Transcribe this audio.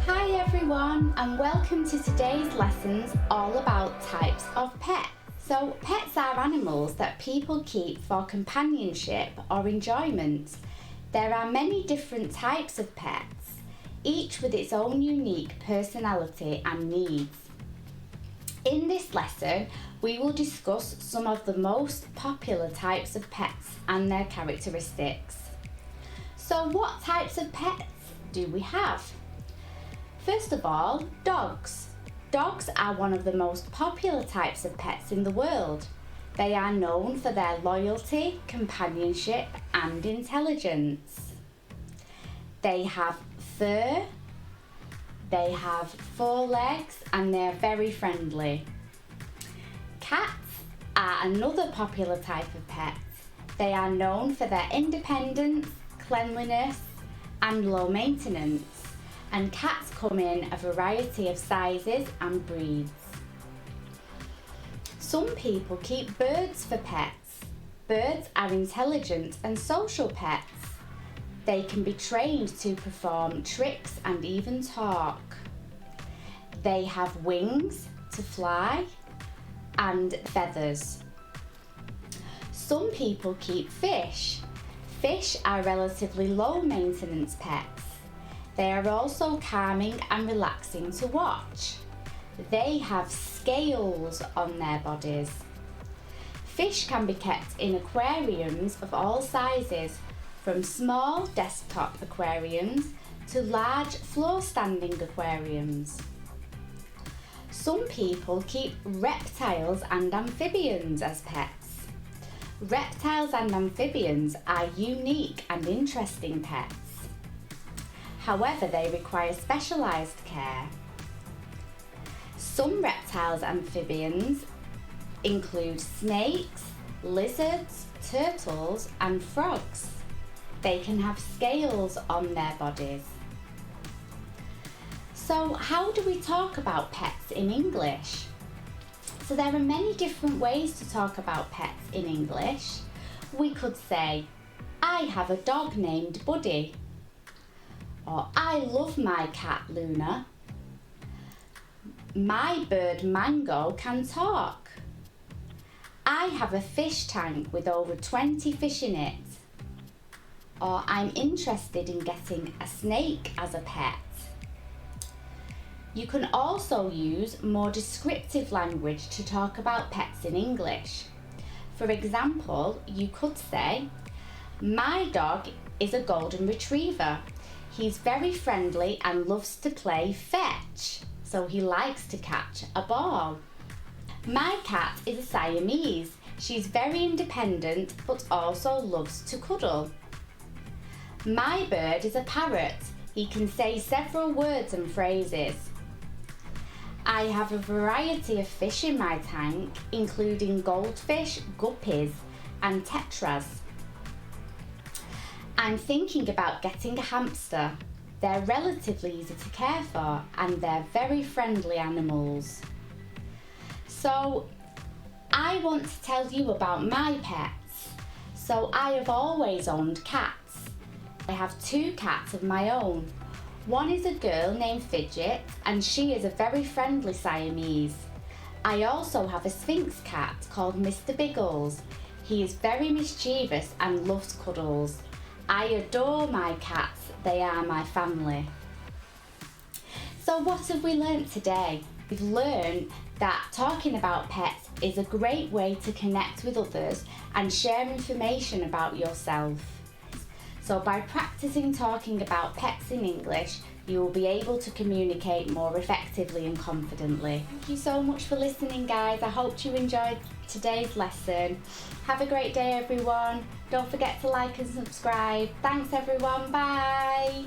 Hi everyone, and welcome to today's lessons all about types of pets. So pets are animals that people keep for companionship or enjoyment. There are many different types of pets, each with its own unique personality and needs. In this lesson, we will discuss some of the most popular types of pets and their characteristics. So what types of pets do we have? First of all, dogs. Dogs are one of the most popular types of pets in the world. They are known for their loyalty, companionship and intelligence. They have fur, they have 4 legs and they are very friendly. Cats are another popular type of pets. They are known for their independence, cleanliness and low maintenance. And cats come in a variety of sizes and breeds. Some people keep birds for pets. Birds are intelligent and social pets. They can be trained to perform tricks and even talk. They have wings to fly and feathers. Some people keep fish. Fish are relatively low maintenance pets. They are also calming and relaxing to watch. They have scales on their bodies. Fish can be kept in aquariums of all sizes, from small desktop aquariums to large floor-standing aquariums. Some people keep reptiles and amphibians as pets. Reptiles and amphibians are unique and interesting pets. However, they require specialised care. Some reptiles and amphibians include snakes, lizards, turtles and frogs. They can have scales on their bodies. So how do we talk about pets in English? So there are many different ways to talk about pets in English. We could say, I have a dog named Buddy. Or I love my cat Luna. My bird Mango can talk. I have a fish tank with over 20 fish in it. Or I'm interested in getting a snake as a pet. You can also use more descriptive language to talk about pets in English. For example, you could say, my dog is a golden retriever. He's very friendly and loves to play fetch, so he likes to catch a ball. My cat is a Siamese. She's very independent but also loves to cuddle. My bird is a parrot. He can say several words and phrases. I have a variety of fish in my tank, including goldfish, guppies and tetras. I'm thinking about getting a hamster. They're relatively easy to care for and they're very friendly animals. So I want to tell you about my pets. So I have always owned cats. I have 2 cats of my own. One is a girl named Fidget and she is a very friendly Siamese. I also have a Sphinx cat called Mr. Biggles. He is very mischievous and loves cuddles. I adore my cats, they are my family. So what have we learnt today? We've learned that talking about pets is a great way to connect with others and share information about yourself. So by practicing talking about pets in English, you will be able to communicate more effectively and confidently. Thank you so much for listening, guys. I hope you enjoyed today's lesson. Have a great day, everyone. Don't forget to like and subscribe. Thanks, everyone. Bye.